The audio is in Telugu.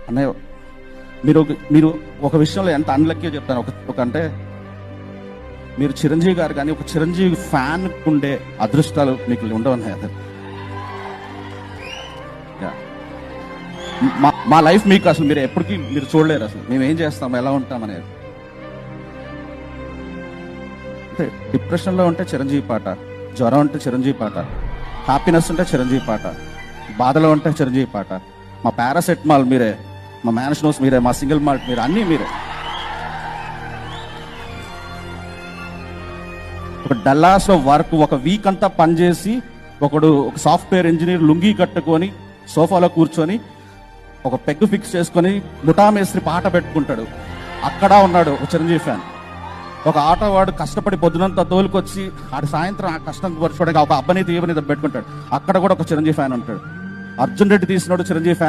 అన్నయ్య మీరు ఒక విషయంలో ఎంత అన్లక్కీ చెప్తాను. ఒక అంటే మీరు చిరంజీవి గారు కానీ ఒక చిరంజీవి ఫ్యాన్ ఉండే అదృష్టాలు మీకు ఉండవన్నాయి. అదే మా లైఫ్ మీకు అసలు మీరు ఎప్పటికీ మీరు చూడలేరు. అసలు మేము ఏం చేస్తాం, ఎలా ఉంటాం అనేది. అంటే డిప్రెషన్లో ఉంటే చిరంజీవి పాట, జ్వరం ఉంటే చిరంజీవి పాట, హ్యాపీనెస్ ఉంటే చిరంజీవి పాట, బాధలో ఉంటే చిరంజీవి పాట, మా పారాసెటమాల్ మీరే, మా మ్యాన్షనోస్ మీరే, మా సింగిల్ మాల్ట్ మీరే, అన్నీ మీరే. ఒక డల్లాస్లో వర్క్ ఒక వీక్ అంతా పనిచేసి ఒక సాఫ్ట్వేర్ ఇంజనీర్ లుంగీ కట్టుకొని సోఫాలో కూర్చొని ఒక పెగ్గు ఫిక్స్ చేసుకొని ముఠామేస్త్రి పాట పెట్టుకుంటాడు. అక్కడ ఉన్నాడు ఒక చిరంజీవి ఫ్యాన్. ఒక ఆటోవాడు కష్టపడి పొద్దునంతా తోలుకొచ్చి ఆడి సాయంత్రం ఆ కష్టం పరచుకోవడానికి ఒక అబ్బని తీయని పెట్టుకుంటాడు. అక్కడ కూడా ఒక చిరంజీవి ఫ్యాన్ ఉంటాడు. అర్జున్ రెడ్డి తీసినాడు చిరంజీవి ఫ్యాన్.